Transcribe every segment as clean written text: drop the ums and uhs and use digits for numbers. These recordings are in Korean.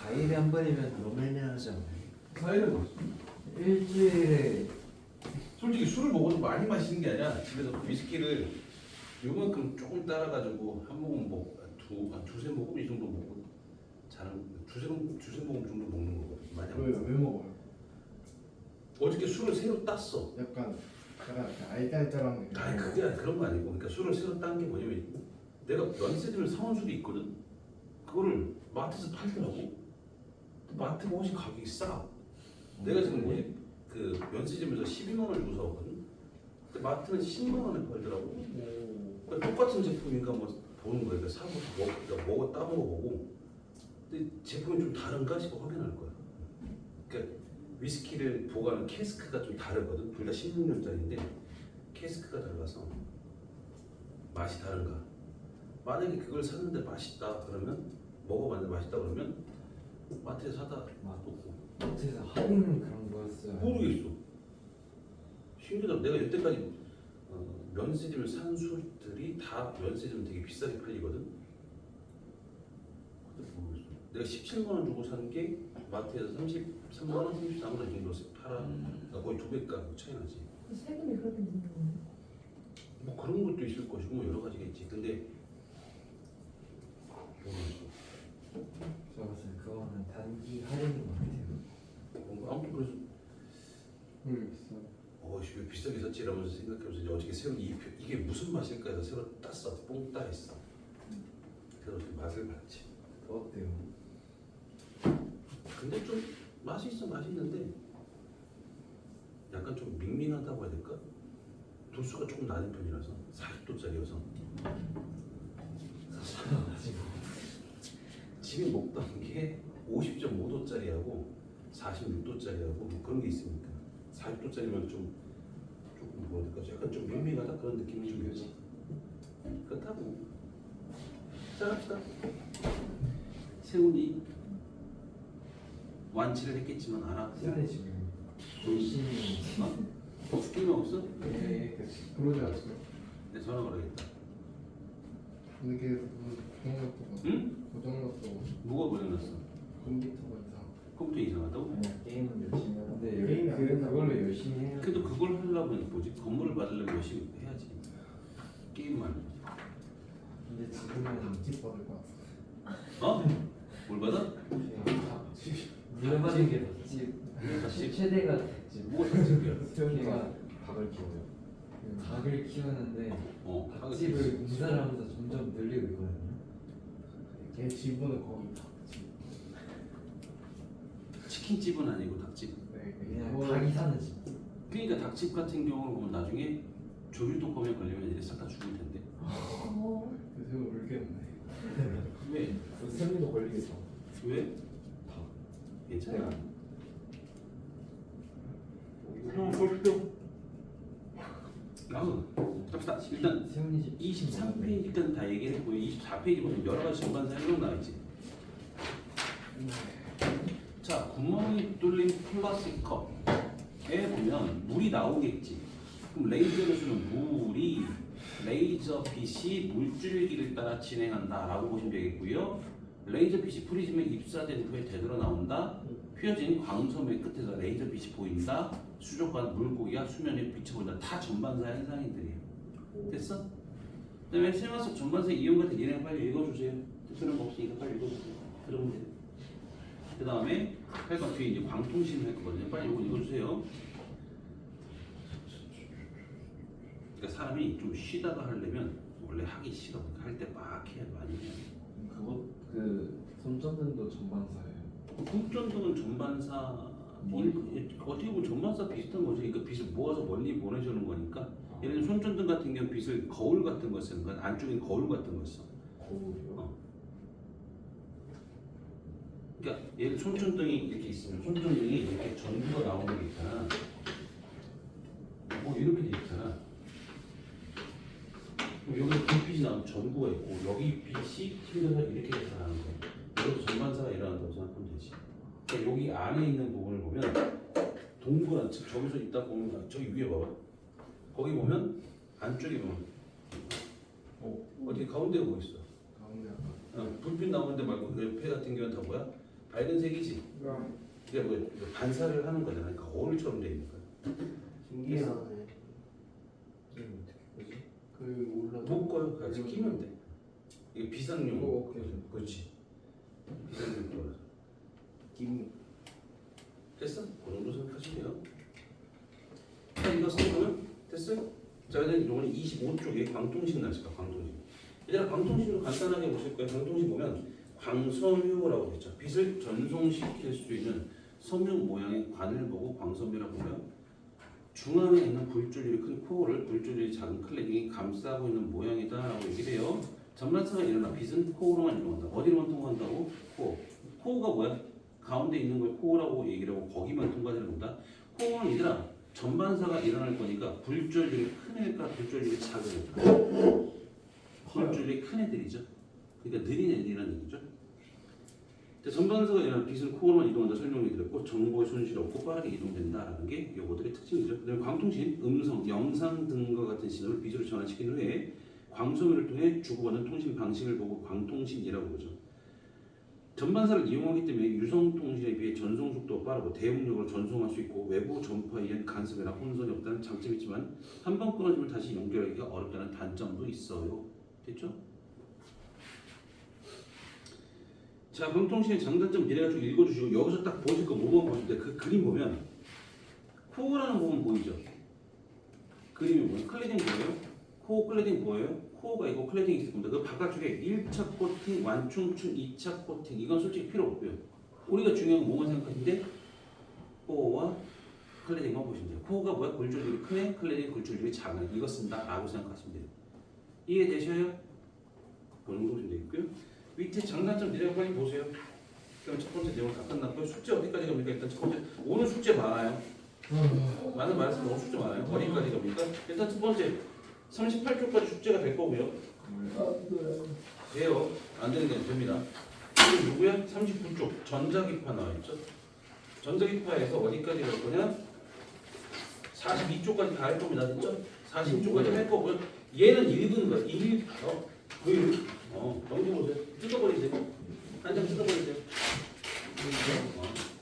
4일에 한 번이면 너무 애매하지 않나요? 사일은 일주일에 솔직히 술을 먹어도 많이 마시는 게 아니라 집에서 위스키를 요만큼 조금 따라가지고 한 모금 두세 모금 이 정도 먹고 자는 두세 모금 정도 먹는 거거든. 많이 안 먹어. 왜 먹어요? 어저께 술을 새로 땄어. 약간 알딸딸한 느낌. 아니 그게 그런 거 아니고, 그러니까 술을 새로 딴 게 뭐냐면 내가 면세점을 사온 술이 있거든. 그거를 마트에서 팔더라고. 마트가 훨씬 가격이 싸. 내가 지금 뭐지? 그 면세점에서 12만 원 주고 사왔거든. 근데 마트는 10만 원에 팔더라고. 그러니까 똑같은 제품인가 뭐 보는 거야. 그러니까 사고 먹어 따먹어보고. 근데 제품이 좀 다른가 싶어 확인할 거야. 그러니까 위스키를 보관하는 캐스크가 좀 다르거든. 둘 다 16년짜리인데 캐스크가 달라서 맛이 다른가. 만약에 그걸 샀는데 맛있다 그러면, 먹어봤는데 맛있다 그러면 마트에서 사다 놔두고. 마트에서 할인 그런 거였어요. 모르겠어. 신기하다. 내가 여태까지 면세점을 산 술들이 다 면세점 되게 비싸게 팔리거든. 근데 모르겠어. 내가 17만 원 주고 산 게 마트에서 33만 원, 34만 원 정도 팔아. 그러니까 거의 2배가 차이 나지. 세금이 그렇게 붙는 거예요? 뭐 그런 것도 있을 것이고 뭐 여러 가지겠지. 근데 모르겠어. 제가 봤을 때 그거는 단기 할인인 것 같아요. 아무튼 그래서 모르겠어. 이씨 왜 비싸게 샀지 이러면서 생각해보면서 이제 어저께 새로 이게 무슨 맛일까 해서 새로 땄어. 뽕 따했어. 그래서 어떻게 맛을 봤지. 어때요? 근데 좀 맛이 있어. 맛있는데 약간 좀 밍밍하다고 해야 될까? 도수가 조금 낮은 편이라서 40도짜리여서 집에 먹던 게 50.5도짜리하고 46도짜리하고 뭐 그런 게 있으니까 40도짜리면 좀 조금 뭐라 해야 될까? 약간 좀 밍밍하다 그런 느낌이 좀 들지. 그렇다고 시작합시다. 세훈이 완치를 했겠지만 안 하고 시간이 지금 열심히 게임 없어? 네, 그러지 않았어요. 내 전화 걸어야겠다. 이게 고장났다고. 응? 고장났다고. 뭐가 고장났어? 컴퓨터가 이상. 컴퓨터 이상하다고? 아니야 게임은 열심히 하는데 게임이 안 된다고. 그걸로 열심히 해요. 그래도 그걸 하려면 뭐지? 건물을 받으려면 열심히 해야지. 게임만. 근데 지금은 집 받을 것 같아. 어? 뭘 받아? 물려받은 게 낫지. 닭집? 최대가 낫지. 뭐가 닭집이야? 걔가 닭을 키워요. 닭을 키우는데 닭집을 공사를 하면서 점점 늘리고 있거든요. 걔 집은 거기 다. 치킨집은 아니고 닭집. 네, 그냥 그거 닭이 사는 집. 그러니까 닭집 같은 경우는 보면 나중에 조류독감에 걸리면 애들이 싹 다 죽을 텐데. 요새 울겠네. 왜? 세미도 걸리겠죠. 왜? 닭. 괜찮아. 갑시다. 일단 세훈이 집 23페이지까지 다 얘기를 했고요. 24페이지 보면 여러 가지 전반 설명 나와 있지. 자, 구멍이 뚫린 플라스틱 컵에 보면 물이 나오겠지. 그럼 레이저로 쓰는 물이 레이저 빛이 물줄기를 따라 진행한다라고 보시면 되겠고요. 레이저 빛이 프리즘에 입사된 후에 되돌아 나온다. 휘어진 광섬의 끝에서 레이저 빛이 보인다. 수족관 물고기가 수면에 비춰보인다. 다 전반사 현상들이에요. 됐어? 그다음에 생활 속 전반사 이용과 대진행 빨리 읽어주세요. 뜻은 없으니까 빨리 읽어주세요. 그러면 돼요. 그 다음에 8번 뒤에 이제 광통신 할 거거든요. 빨리 이거 읽어주세요. 그러니까 사람이 좀 쉬다가 하려면 원래 하기 싫어. 할 때 막 해야 많이 해야 돼. 그것 손전등도 전반사예요. 손전등은 전반사 어떻게 보면 전반사 비슷한 거죠. 그러니까 빛을 모아서 멀리 보내주는 거니까. 예를 들면 손전등 같은 경우 빛을 거울 같은 거 쓰는 건 안쪽에 거울 같은 거 써. 거울이요? 그러니까 얘를 손전등이 이렇게 있으면 손전등이 이렇게 전구가 나오는 게 있잖아. 뭐 이렇게 돼 있잖아. 그럼 여기 불빛이 나오면 전구가 있고 여기 빛이 튕겨서 이렇게 해서 나는 거야. 여기서 전반사가 일어난다고 생각하면 되지. 그러니까 여기 안에 있는 부분을 보면 동그란 즉 저기서 있다 보면 저기 위에 봐봐. 거기 보면 안쪽에 보면 어디 가운데가 뭐 있어? 가운데 약간 불빛 나오는데 말고 그 옆에 같은 경우는 다 뭐야? 밝은 색이지. 이게 뭐 반사를 하는 거잖아. 그러니까 거울처럼 돼 있는 거야. 신기하네. 이름 어떻게 보지? 그 올라. 묶어요. 같이 끼면 돼. 이게 비상용. 오케이. 그렇지. 비상용 거라서. 김. 됐어? 그 정도 생각하시면 돼요. 자, 이거 써보면 됐어요? 자, 이번에 25쪽에 광통식 나왔을까? 광통식. 얘들아, 광통식으로 간단하게 보실 거예요. 광통식 보면 광섬유라고 되죠. 빛을 전송시킬 수 있는 섬유 모양의 관을 보고 광섬유라고 보면 중앙에 있는 불줄이 큰 코어를 불줄이 작은 클레딩이 감싸고 있는 모양이다라고 얘기를 해요. 전반사가 일어나 빛은 코어로만 이동한다. 어디로만 통과한다고? 코어. 코어가 뭐야? 가운데 있는 걸 코어라고 얘기를 하고 거기만 통과되는 겁니다. 코어는 얘들아 전반사가 일어날 거니까 불줄이 큰 애일까 불줄이 작은 애일까? 불줄이 큰 애들이죠. 그러니까 느린 애들이라는 얘기죠. 전반사가 일어나는 빛은 코어로만 이동한다 설명이 드렸고 정보의 손실이 없고 빠르게 이동된다라는 게 요거들의 특징이죠. 그다음에 광통신, 음성, 영상 등과 같은 신호를 빛으로 전환시킨 후에 광섬유를 통해 주고받는 통신 방식을 보고 광통신이라고 보죠. 전반사를 이용하기 때문에 유성통신에 비해 전송 속도가 빠르고 대용력으로 전송할 수 있고 외부 전파에 의한 간섭이나 혼선이 없다는 장점이 있지만 한 번 끊어지면 다시 연결하기가 어렵다는 단점도 있어요. 됐죠? 자, 광통신의 장단점 미래가 좀 읽어주시고 여기서 딱 보실 거 뭐만 보실 때 그 그림 보면 코어라는 부분 보이죠? 그림이 뭐예요? 클레딩 뭐예요? 코어 클레딩 뭐예요? 코어가 있고 클레딩이 있을 겁니다. 그 바깥쪽에 1차 코팅, 완충충, 2차 코팅 이건 솔직히 필요 없고요. 우리가 중요한 건 뭐만 생각하는데 코어와 클레딩만 보시면 돼요. 코어가 뭐야? 굴절력이 크네, 클레딩 굴절력이 작네. 이거 쓴다 라고 생각하시면 돼요. 이해되셔요? 그 정도 보시면 되겠고요. 밑에 장단점 내용 빨리 보세요. 그럼 첫 번째 내용 다 끝났고요. 숙제 어디까지 갑니까? 일단 첫 번째 오늘 숙제 많아요. 많은 말씀 오늘 숙제 많아요. 어디까지 갑니까? 일단 첫 번째 38쪽까지 숙제가 될 거고요. 돼요. 안 되는 게 됩니다. 그리고 누구야? 39쪽 전자기파 나와 있죠. 전자기파에서 어디까지 갈 거냐? 42쪽까지 다 할 겁니다. 됐죠? 42쪽까지 할 거고요. 얘는 읽은 거. 넘겨보세요. 뜯어버리세요. 한 장 뜯어버리세요.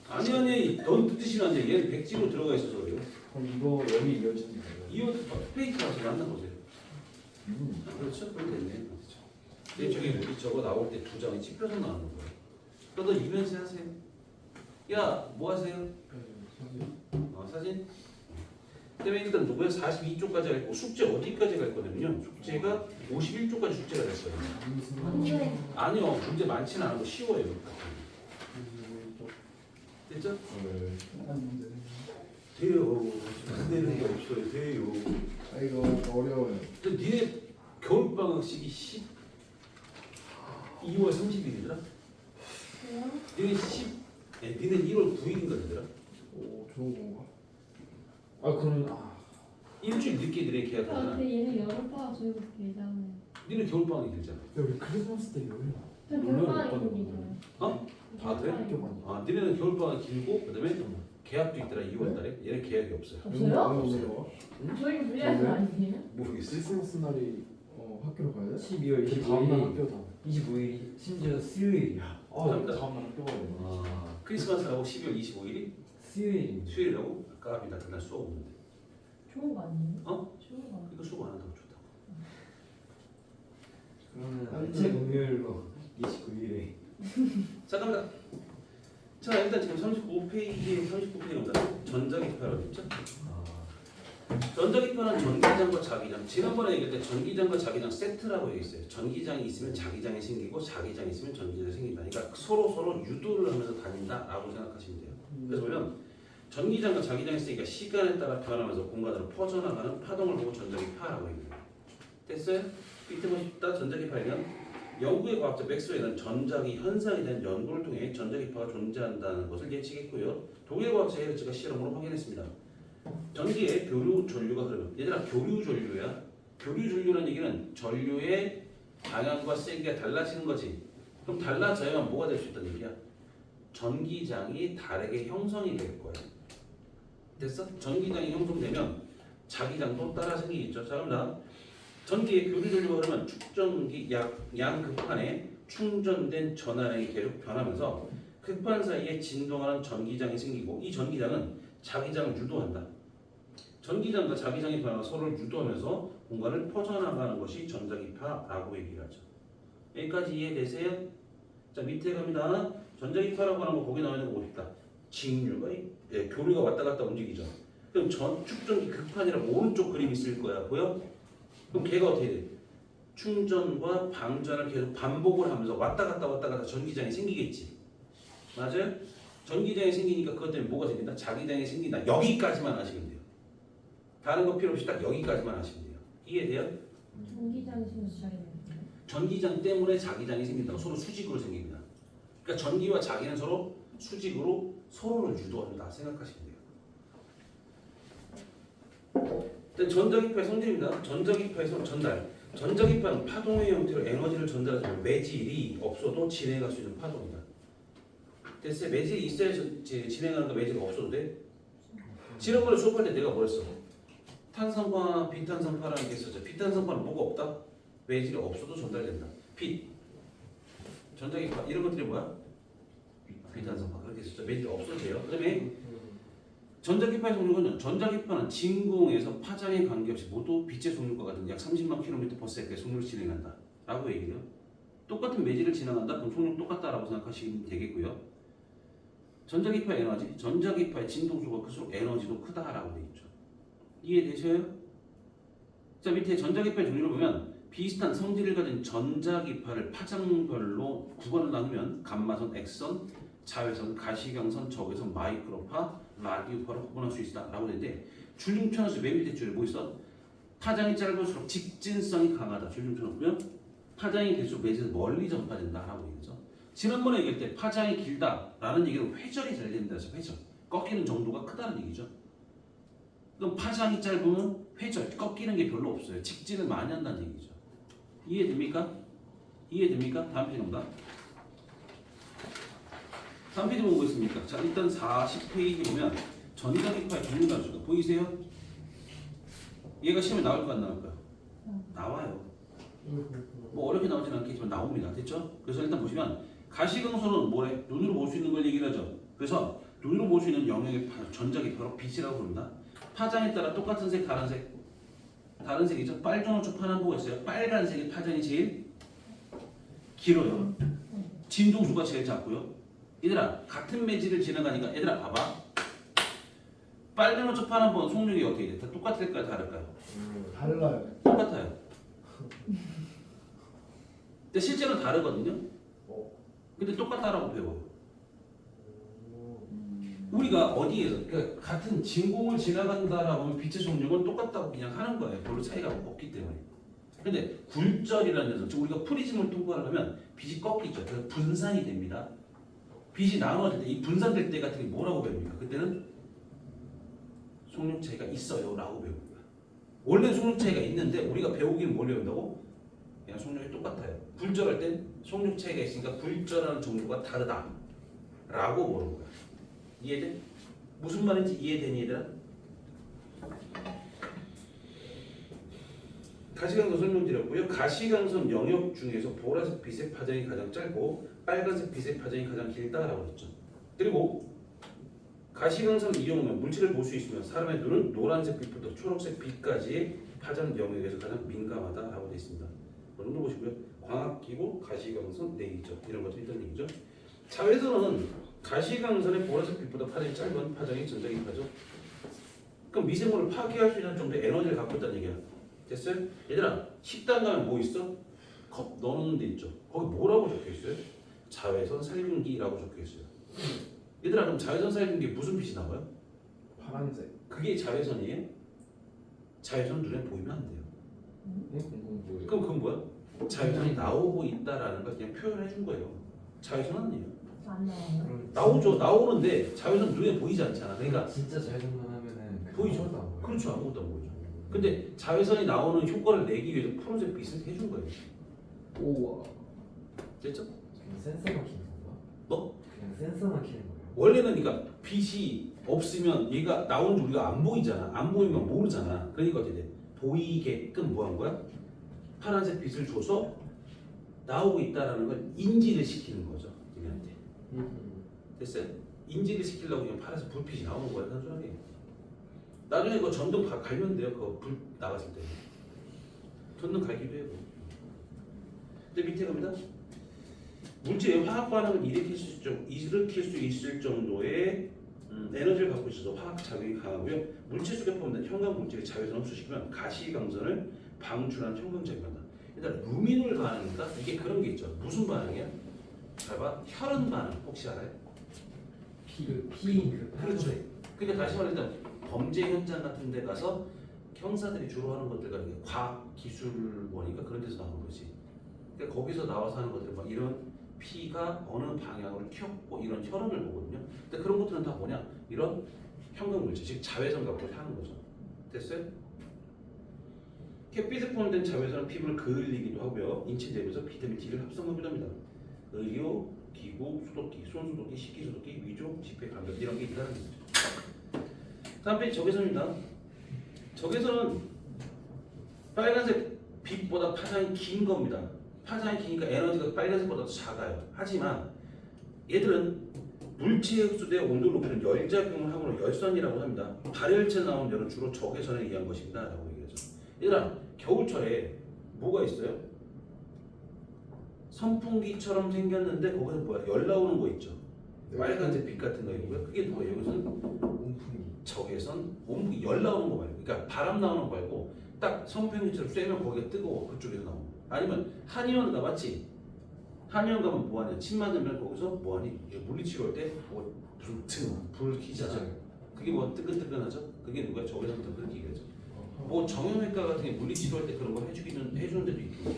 아니 넌 뜯으시면 안 돼. 얘는 백지로 들어가 있어서 그래요. 그럼 이거 여기 이어지는 거예요? 이거 페이지 가서 만나보세요. 그렇죠? 그럼 됐네. 그렇죠. 근데 저기 우리 저거 나올 때 두 장이 찝혀서 나오는 거예요. 그래도 이면세 하세요. 야, 뭐 하세요? 사진? 그다음에 일단 누구야? 42쪽까지 할 거고 숙제 어디까지 갈 거냐면요. 숙제가 51쪽까지 숙제가 될 거예요. 아니요, 문제 많지는 않고 쉬워요. 됐죠? 돼요. 안 되는 게 없어요. 돼요. 아 이거 어려워요. 근데 니네 겨울방학식이 12월 30일이더라? 니네 니네 1월 9일인가 되더라? 오 좋은 건가? 아 그러면 일주일 늦게 니네 계약하잖아. 근데 얘는 여름방학 저희가 길잖아요. 니네 겨울방학이 길잖아. 우리 크리스마스 때 여행 저 물론 겨울방학이 어떤 길어요. 어? 아, 그래? 니네는 겨울방학 길고 그다음에 계약도 있더라 2월달에. 얘는 계약이 없어요. 없어요? 저희가 불리한 거 아니에요? 모르겠어. 크리스마스 날이 학교로 가야 돼? 12월 그 다음날 25일 학교다. 25일이 심지어 수요일이야. 감사합니다. 다음날 학교 가야 돼. 크리스마스하고 12월 25일이 수요일입니다. 수요일이라고? 아깝이다. 그날 수업 없는데. 좋은 거 아니에요? 어? 좋은 거. 이거 수업 안 한다고 좋다고. 그러면 일체 금요일로 29일에 자, 갑니다. 자, 일단 지금 39페이지에 39페이지입니다. 전자기파라고 했죠? 전자기파는 전기장과 자기장. 지난번에 얘기할 때 전기장과 자기장 세트라고 얘기했어요. 전기장이 있으면 자기장이 생기고 자기장이 있으면 전기장이 생긴다. 그러니까 서로 유도를 하면서 다닌다라고 생각하시면 돼요. 그래서 보면 전기장과 자기장이 있으니까 시간에 따라 변하면서 공간으로 퍼져나가는 파동을 보고 전자기파라고 얘기해요. 됐어요? 이때 보십시다. 전자기파에는 영국의 과학자 맥스웰은 전자기 현상에 대한 연구를 통해 전자기파가 존재한다는 것을 예측했고요. 독일 과학자 헤르츠가 실험으로 확인했습니다. 전기의 교류 전류가 흐르면 얘들아 교류 전류야. 교류 전류라는 얘기는 전류의 방향과 세기가 달라지는 거지. 그럼 달라져야만 뭐가 될 수 있다는 얘기야? 전기장이 다르게 형성이 될 거야. 됐어? 전기장이 형성되면 자기장도 따라 생기겠죠. 자, 그럼 나 전기의 교류 전류가 흐르면 축전기 양극판에 충전된 전하량이 계속 변하면서 그 극판 사이에 진동하는 전기장이 생기고 이 전기장은 자기장을 유도한다. 전기장과 자기장의 변화가 서로를 유도하면서 공간을 퍼져나가는 것이 전자기파라고 얘기를 하죠. 여기까지 이해되세요? 자, 밑에 갑니다. 전자기파라고 하는 거 거기 나와 있는 거 어딨다? 직류가 교류가 왔다 갔다 움직이죠. 그럼 전축전기 극판이라고 오른쪽 그림 있을 거야. 보여? 그럼 걔가 어떻게 돼? 충전과 방전을 계속 반복을 하면서 왔다 갔다 전기장이 생기겠지. 맞아요? 전기장이 생기니까 그것 때문에 뭐가 생긴다? 자기장이 생긴다. 여기까지만 하시면 돼요. 다른 거 필요 없이 딱 여기까지만 하시면 돼요. 이해돼요? 전기장이 생겨서 자기장. 전기장 때문에 자기장이 생긴다고 서로 수직으로 생깁니다. 그러니까 전기와 자기는 서로 수직으로 서로를 유도한다 생각하시면 돼요. 일단 전자기파의 성질입니다. 전자기파에서 전달. 전자기파는 파동의 형태로 에너지를 전달하지만 매질이 없어도 진행할 수 있는 파동이다. 됐어요? 매질이 있어야 진행하는 거 매질이 없어도 돼? 지난번에 수업할 때 내가 뭐랬어? 탄산과 비탄산파라는 게 있었죠. 비탄산파는 뭐가 없다? 매질이 없어도 전달된다. 빛, 전자기파 이런 것들이 뭐야? 비탄산파 그렇게 있었죠. 매질이 없어도 돼요. 그다음에 전자기파의 속력은 전자기파는 진공에서 파장에 관계없이 모두 빛의 속력과 같은 약 30만 km/s의 속력을 진행한다 라고 얘기해요. 똑같은 매질을 진행한다? 그럼 속력 똑같다라고 생각하시면 되겠고요. 전자기파 에너지, 전자기파의 진동수가 클수록 에너지도 크다라고 되어 있죠. 이해되셔요? 자, 밑에 전자기파의 종류를 보면 비슷한 성질을 가진 전자기파를 파장별로 구간을 나누면 감마선, X선, 자외선, 가시광선, 적외선, 마이크로파, 라디오파로 구분할 수 있다라고 되는데 줄중천에서 맨 밑에 줄에 뭐 있어? 파장이 짧을수록 직진성이 강하다. 줄중천은 파장이 될수록 매질에서 멀리 전파된다라고 얘기죠. 지난번에 얘기할 때 파장이 길다라는 얘기는 회전이 잘 된다 해서 회전, 꺾이는 정도가 크다는 얘기죠. 그럼 파장이 짧으면 회전, 꺾이는 게 별로 없어요. 직진을 많이 한다는 얘기죠. 이해됩니까? 이해됩니까? 다음 페이지 갑니다. 다음 페이지 보고 있습니까? 자, 일단 40페이지 보면 전자기파의 종류가 있습니다. 보이세요? 얘가 시험에 나올까 안 나올까요? 나와요. 뭐 어렵게 나오진 않겠지만 나옵니다. 됐죠? 그래서 일단 보시면 가시광선은 뭐래? 눈으로 볼 수 있는 걸 얘기를 하죠. 그래서 눈으로 볼 수 있는 영역의 전자기파로 빛이라고 부릅니다. 파장에 따라 똑같은 색, 다른 색, 다른 색이죠. 빨주노초 파남보가 있어요. 빨간색의 파장이 제일 길어요. 진동수가 제일 작고요. 얘들아, 같은 매질을 진행하니까 얘들아 봐봐. 빨간노초 파남보는 속력이 어떻게 돼? 다 똑같을까요? 다를까요? 달라요. 똑같아요. 근데 실제로 다르거든요. 근데 똑같다라고 배워요. 우리가 어디에서 그러니까 같은 진공을 지나간다라고 하면 빛의 속력은 똑같다고 그냥 하는 거예요. 별로 차이가 없기 때문에. 근데 굴절이라는 녀석, 즉 우리가 프리즘을 통과를 하면 빛이 꺾이죠. 그래서 분산이 됩니다. 빛이 나눠질 때 이 분산될 때 같은 게 뭐라고 배웁니까? 그때는 속력 차이가 있어요라고 배웁니다. 원래 속력 차이가 있는데 우리가 배우기는 뭘 배운다고? 그냥 속력이 똑같아요. 굴절할 땐 속력 차이가 있으니까 굴절하는 정도가 다르다라고 모르는 거야. 이해돼? 무슨 말인지 이해되니 얘들아? 가시광선 설명드렸고요. 가시광선 영역 중에서 보라색 빛의 파장이 가장 짧고 빨간색 빛의 파장이 가장 길다라고 했죠. 그리고 가시광선을 이용하면 물질을 볼 수 있으면 사람의 눈은 노란색 빛부터 초록색 빛까지의 파장 영역에서 가장 민감하다라고 되어 있습니다. 그 정도 보시고요. 광학기고 가시광선 레이저 이런 것들이 있다는 얘기죠. 자외선은 가시광선의 보라색 빛보다 파장이 짧은 파장이 전자기파죠. 그럼 미생물을 파괴할 수 있는 정도의 에너지를 갖고 있다는 얘기야. 됐어요? 얘들아, 식당 가면 뭐 있어? 컵 넣어놓는 데 있죠. 거기 뭐라고 적혀있어요? 자외선 살균기라고 적혀있어요. 얘들아, 그럼 자외선 살균기에 무슨 빛이 나와요? 파란색. 그게 자외선이에요? 자외선 눈에 보이면 안 돼요. 뭐예요? 그럼 그건 뭐야? 자외선이 나오고 있다라는 걸 그냥 표현해 준 거예요. 자외선은 아니에요. 안 나와요? 나오죠. 나오는데 자외선 눈에 보이지 않잖아. 그러니까 진짜 자외선만 하면은 보이죠. 아무것도 안 보여요. 그렇죠. 아무것도 안 보이죠. 근데 자외선이 나오는 효과를 내기 위해서 푸른색 빛을 해준 거예요. 우와. 됐죠? 그냥 센서만 키는 건가? 뭐? 그냥 센서만 키는 거예요. 원래는 그러니까 빛이 없으면 얘가 나오는지 우리가 안 보이잖아. 안 보이면 모르잖아. 그러니까 어떻게 돼? 보이게끔 뭐 한 거야? 파란색 빛을 줘서 나오고 있다라는 걸 인지를 시키는 거죠. 우리한테. 됐어요? 인지를 시키려고 그냥 팔에서 불빛이 나오는 거야 단순하게. 나중에 그 전등 갈면 돼요. 그 불 나갔을 때 전등 갈기도 해요. 근데 밑에 갑니다. 물질의 화학 반응을 일으킬 수 있을 정도의 에너지를 갖고 있어서 화학 작용이 강하고요. 물질 속에 포함된 형광 물질이 자외선 흡수시키면 가시광선을 방출하는 형광 작용한다. 일단 루미놀 반응이니까 이게 그런 게 있죠. 무슨 반응이야? 잘 봐. 혈흔 반응 혹시 알아요? 그 그렇죠. 그러니까 다시 말해 일단 범죄 현장 같은 데 가서 형사들이 주로 하는 것들 같은 게 과학 기술원이니까 그런 데서 나오는 거지. 그러니까 거기서 나와서 하는 것들 막 이런 피가 어느 방향으로 튀었고 이런 혈흔을 보거든요. 근데 그런 것들은 다 뭐냐? 이런 형광 물질, 즉 자외선 갖고 하는 거죠. 됐어요? 햇빛에 포함된 자외선은 피부를 그을리기도 하고요. 인체 내부에서 비타민 D를 합성하기도 합니다. 의료, 기구, 소독기, 손소독기, 식기소독기, 위조, 집회, 감각 이런 게 있다는 거죠. 다음 페이지 적외선입니다. 적외선은 빨간색 빛보다 파장이 긴 겁니다. 파장이 기니까 에너지가 빨간색보다 더 작아요. 하지만 얘들은 물체에 흡수되어 온도를 높이는 열작용을 함으로 열선이라고 합니다. 발열체 나오는 열은 주로 적외선에 의한 것입니다. 라고 얘기하죠. 얘들아, 겨울철에 뭐가 있어요? 선풍기처럼 생겼는데 거기서 뭐야? 열 나오는 거 있죠. 빨간색 빛 같은 거 있고요. 그게 뭐예요? 여기서는 온풍기. 적외선, 온풍기 열 나오는 거 말고, 그러니까 바람 나오는 거 말고 딱 선풍기처럼 쐬면 거기가 뜨거워. 그쪽에서 나오는 거. 아니면 한의원 가봤지? 한의원 가면 뭐하냐? 침 맞으면 거기서 뭐하니? 물리치료 할 때 뭐 불 켜잖아. 그게 뭐 뜨끈뜨끈하죠? 그게 누가 적외선부터 그렇게 얘기하죠. 뭐 정형외과 같은 게 물리치료 할 때 그런 거 해주는 데도 있고.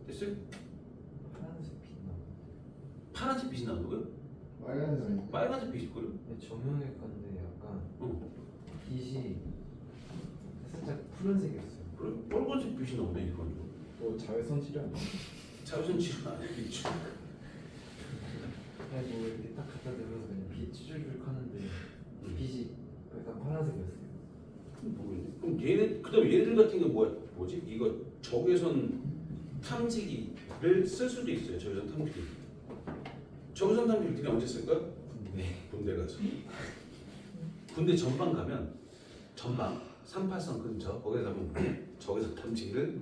됐어요? 파란색 빛나. 파란색 빛이 나온다고요? 빨간색. 빨간색 빛이 있고요. 정형외과인데 약간 응. 빛이 살짝 푸른색이었어요. 그래? 빨간색 빛이 나오네 이건. 또 자외선 치료 아니야? 자외선 치료 아니겠죠. 그냥 뭐 이렇게 딱 갖다 대면서 그냥 빛 쭈줄줄 하는데 빛이 약간 파란색이었어요. 모르겠네. 그럼 얘네 그다음 얘들 같은 게 뭐지? 이거 적외선 탐지기를 쓸 수도 있어요. 적외선 탐지기. 적외선 탐지기 네가 언제 쓸까? 군대 가서. 군대 전방 가면 전방 38선 근처 거기에 가면 적외선 탐지기를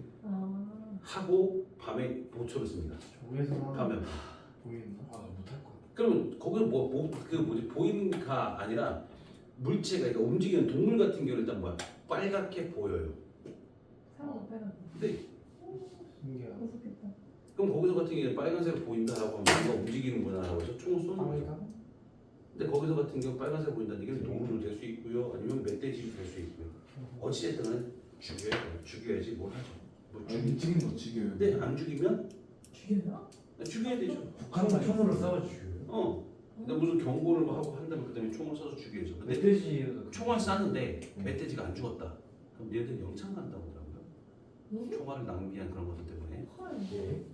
하고 밤에 보초를 씁니다. 조개선 밤에. 보이는 거? 못할 것 같아. 그러면 거기는 보이는가 아니라 물체가 그러니까 움직이는 동물 같은 경우는 일단 뭐야? 빨갛게 보여요. 사람 빨간. 근데 신기하다. 무섭겠다. 그럼 거기서 같은 경우에 빨간색으로 보인다라고 하면 뭔가 움직이는구나라고 해서 총을 쏘는 거죠. 빨간? 근데 거기서 같은 경우 빨간색 보인다는 얘기는 노루를 될 수 있고요, 아니면 멧돼지를 될 수 있고요. 어찌됐든 죽여야지 뭘 하죠. 뭐 움직이는 거 죽여요. 근데 안 죽이면 죽여요? 죽여야 되죠. 북한만 총으로 싸워주고요. 근데 무슨 경고를 하고 한다면 그다음에 총을 쏴서 죽여야죠. 근데 멧돼지도 총알 쐈는데 멧돼지가 안 죽었다. 그럼 얘들 영창 간다고 하더라고요. 총알을 낭비한 그런 것들 때문에. 헐. 예.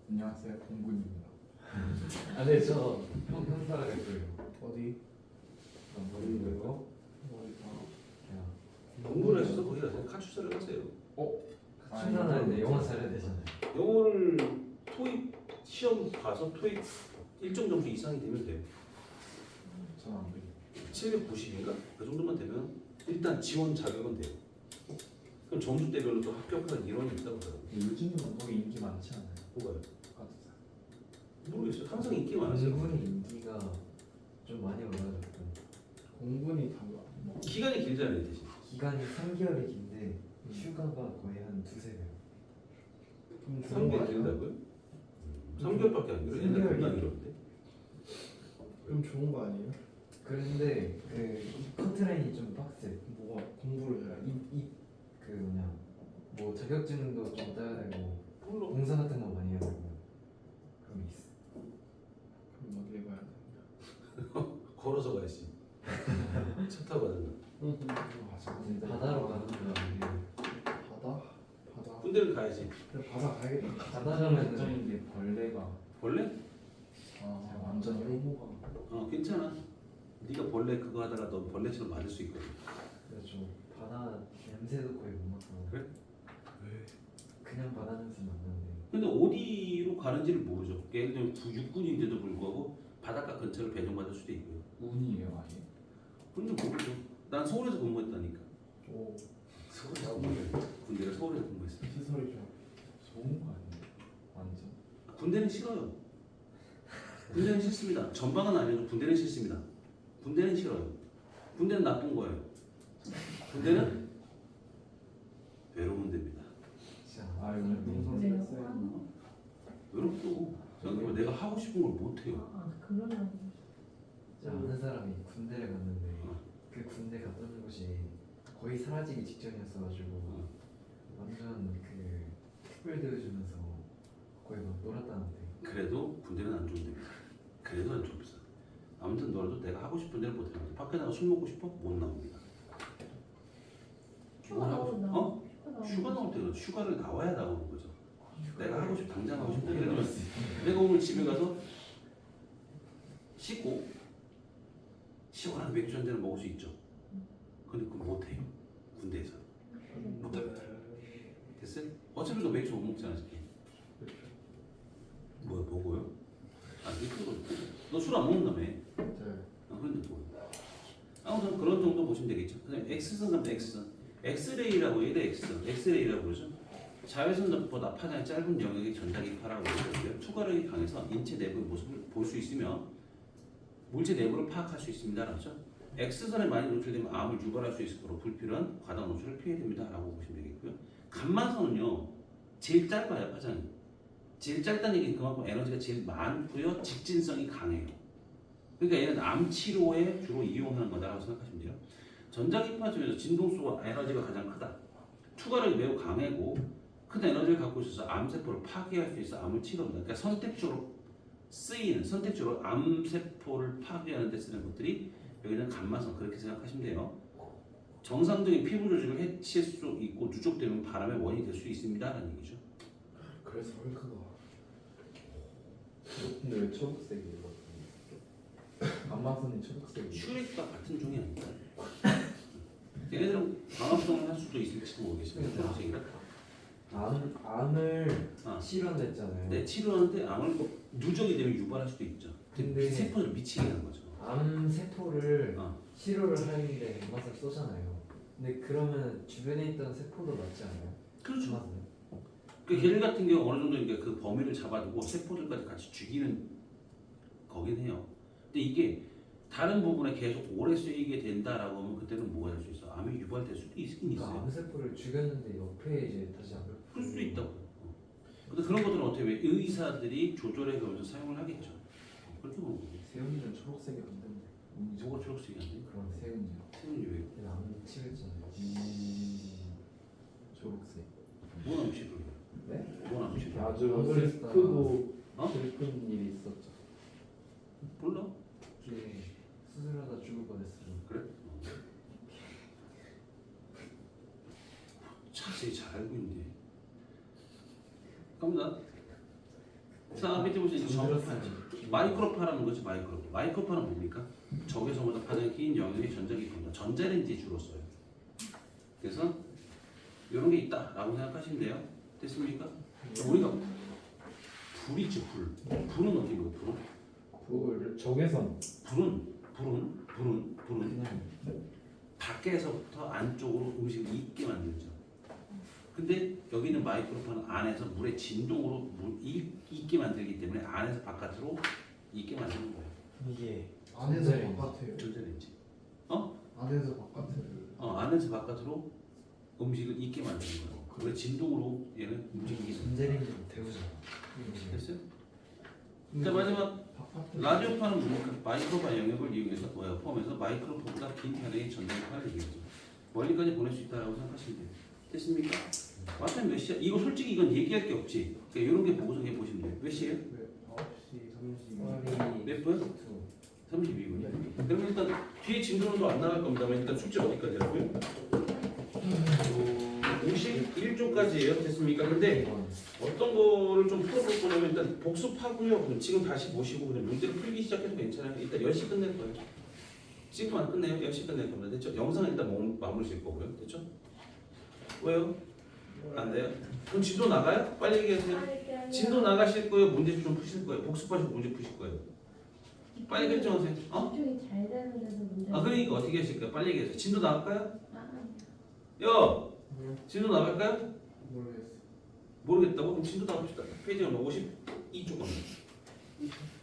안녕하세요, 공군입니다. 네, 저 형사가 될 거예요. 어디? 모르고요. 머리가. 공부를 하셔서 거기 가서 카투사를 하세요. 출산하는데 영어 잘해야 되잖아요. 영어를 토익 시험 봐서 토익 일정 점수 이상이 되면 돼요. 전안 돼. 790인가? 그 정도만 되면 일단 지원 자격은 돼요. 그럼 점수대별로 또 합격하는 이론이 있다고 하더라고요. 요즘은 거기 인기 많지 않아요? 뭐가요? 가드사. 모르겠어요. 항상 인기 많았어요. 공군이 인기가 좀 많이 올라졌고 공군이 달라. 뭐. 기간이 길잖아요, 대신. 기간이 3개월이 긴데 휴가가 거의 한 두세 배. 좀 좋은 거 3개월 아니야? 길다고요? 3개월밖에 안 길어요. 옛날 금방 이러는데. 좀 좋은 거 아니에요? 그런데 그 커트라인이 좀 빡세. 뭐가 공부를 해야 돼? 그 뭐냐 뭐 자격증도 좀 따야 되고 물론. 공사 같은 거 많이 해야 되고 그런 게 있어. 그럼 어디 가야 돼? 걸어서 가야지. 차 타고 가든가. 맞아. 근데 바다로 가는 거 바다? 바다. 군대를 가야지. 그래 바다 가야겠다. 바다 가면은 걱정인 게 벌레가. 벌레? 완전 혐오가. 괜찮아. 네가 벌레 그거 하다가 너 벌레처럼 맞을 수 있거든. 그래서 바다 냄새도 거의 못 맡아. 그래? 그냥 바다 냄새 맡는데 근데 어디로 가는지를 모르죠. 예를 들면 육군인데도 불구하고 바닷가 근처를 배정받을 수도 있고요. 운이에요 아예. 근데 모르죠. 난 서울에서 근무했다니까. 오 서울에서 근무했어. 군대를 서울에서 근무했어. 시설이 좀 좋은 거 아니에요? 완전. 군대는 싫어요. 군대는 싫습니다. 전방은 아니어도 군대는 싫습니다. 군대는 싫어요. 군대는 나쁜 거예요. 군대는 외로운 데입니다. 진짜 아 오늘 동선 네. 뺐어요. 외롭고 저는 내가 하고 싶은 걸 못해요. 그러면 진짜 아는 사람이 군대를 갔는데 어. 그 군대 갔던 곳이 거의 사라지기 직전이었어가지고 완전 그 특별 대우주면서 거의 막 놀았다는데. 그래도 군대는 안 좋은 데입니다. 그래도 안 좋습니다. 아무튼 너라도 내가 하고 싶은 데를 못 해요. 밖에 나가 술 먹고 싶어? 못 나옵니다. 휴가 뭘 하고 싶- 나온다. 어? 휴가 나올 때는 휴가를 나와야 나오는 거죠. 내가 하고 싶 당장 하고 싶은 예를 들면 내가 오늘 집에 가서 씻고 시원한 맥주 한 잔을 먹을 수 있죠. 근데 그거 못 해요. 군대에서 못 합니다. 됐어요? 어차피 너 맥주 못 먹잖아, 지금. 뭐야, 먹어요? 아, 너술 안 먹는다며? 네. 그런데 뭐? 아무튼 그런 정도 보시면 되겠죠. 그다음에 X선 가면 X선, X레이라고 해야 돼. X레이라고 그러죠. 자외선보다 파장이 짧은 영역의 전자기파라고 그러고요. 투과력이 강해서 인체 내부의 모습을 볼 수 있으며 물체 내부를 파악할 수 있습니다라죠. X선에 많이 노출되면 암을 유발할 수 있을 거로 불필요한 과다 노출을 피해야 됩니다라고 보시면 되겠고요. 감마선은요 제일 짧아요 파장이. 제일 짧다는 얘기는 그만큼 에너지가 제일 많고요 직진성이 강해요. 그러니까 얘는 암 치료에 주로 이용하는 거다라고 생각하시면 돼요. 전자기파 중에서 진동수와 에너지가 가장 크다. 투과력이 매우 강하고 큰 에너지를 갖고 있어서 암세포를 파괴할 수 있어 암을 치료합니다. 그러니까 선택적으로 암세포를 파괴하는 데 쓰는 것들이 여기는 감마선 그렇게 생각하시면 돼요. 정상적인 피부 조직을 해칠 수 있고 누적되면 바람의 원인이 될 수 있습니다라는 얘기죠. 그래서 헐크가. 근데 왜 초록색이에요? 감마선이 초록색이에요. 슈렉과 같은 종이 아닙니다. 얘네들은 광합성을 할 수도 있을지도 모르겠습니다. 초록색이라. 암을 아. 치료한댔잖아요. 네, 치료하는데 암을 누적이 되면 유발할 수도 있죠. 근데 세포를 미치게 하는 거죠. 암 세포를 어. 치료를 하는데 엠마스를 쏘잖아요. 근데 그러면 주변에 있던 세포도 낫지 않아요? 그렇죠. 엠마스는? 그 걔들 같은 경우 어느 정도 이제 그 범위를 잡아두고 세포들까지 같이 죽이는 거긴 해요. 근데 이게 다른 부분에 계속 오래 쓰이게 된다라고 하면 그때는 뭐가 될 수 있어? 암이 유발될 수도 있긴 그러니까 있어요. 암 세포를 죽였는데 옆에 이제 다시 암을 그럴 수도 있다고. 근데 그런 것들은 어떻게 보면 의사들이 조절해 가면서 사용을 하겠죠. 그렇게 보는 거죠. 세훈이는 초록색이 안 된대. 운이 뭐가 초록색이 안 돼? 그런 세훈이요. 세훈이 왜? 근데 암 치료했잖아요. 초록색. 뭔 암치를? 네? 뭔 암치를? 아주 안 그랬다. 슬프고 어? 슬픈 일이 있었죠. 몰라? 이게 수술하다 죽을 뻔했어요. 그래? 자세히 잘 알고 있네. 갑니다. 자, 밑에 보시면 정파지. 마이크로파라는 거지, 마이크로파. 마이크로파는 뭡니까? 적외선보다 파장이 긴 영역의 전자기파입니다. 전자레인지에 주로 써요. 그래서 이런 게 있다라고 생각하시면 돼요. 됐습니까? 우리가 불이 있죠, 불. 불은 어디 있는 거? 불은? 적외선. 불은 그냥 밖에서부터 안쪽으로 음식을 익게 만들죠. 근데 여기는 마이크로파는 안에서 물의 진동으로 익게 만들기 때문에 안에서 바깥으로 익게 만드는 거예요. 이게 안에서 전자레인지. 바깥에. 전자레인지. 안에서 바깥에. 안에서 바깥으로 음식을 익게 만드는 거예요. 왜 진동으로 얘는 움직이게 돼요. 전자레인지 데우잖아. 됐어요? 자, 마지막 바깥에. 라디오파는 뭡니까? 마이크로파 영역을 이용해서 포함해서 마이크로파보다 긴 편의 전자기파를 얘기하죠. 멀리까지 보낼 수 있다라고 생각하시면 돼요. 됐습니까? 완전 몇 시야? 이거 솔직히 이건 얘기할 게 없지. 그러니까 이런 게 보고서 해보시면 돼요. 몇 시에요? 9시 30분. 몇 분? 32분. 그럼 일단 뒤에 진도도 안 나갈 겁니다만 일단 숙제 어디까지 하고요? 51조까지예요. 됐습니까? 근데 어떤 거를 좀 풀어볼 거냐면 일단 복습하고요. 그럼 지금 다시 보시고 그냥 문제를 풀기 시작해도 괜찮아요. 일단 10시 끝낼 거예요. 지금 안 끝내요. 10시 끝낼 겁니다. 됐죠? 영상은 일단 마무리 질 거고요. 됐죠? 왜요? 안 돼요? 그럼 진도 나가요? 빨리 얘기하세요. 진도 나가실 거예요? 문제 좀 푸실 거예요? 복습하시고 문제 푸실 거예요? 빨리 결정하세요. 어? 집중이 잘 되는 데서 문제. 아 그러니까 어떻게 하실까요? 빨리 얘기하세요. 진도 나갈까요? 아, 야! 진도 나갈까요? 모르겠어. 모르겠다고? 그럼 진도 나갑시다. 페이지가 52조만.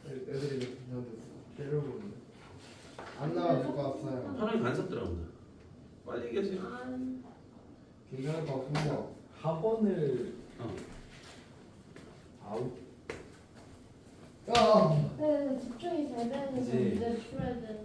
애들이 저한테 때려보는데 안 나와줄 것 같아요. 편하게 간섭 들어갑니다. 빨리 얘기하세요. 아, 기간을 바꾸고 학원을 아웃. 아. 네, 집중이 잘 되는 데서 이제 문제 풀어야 되는.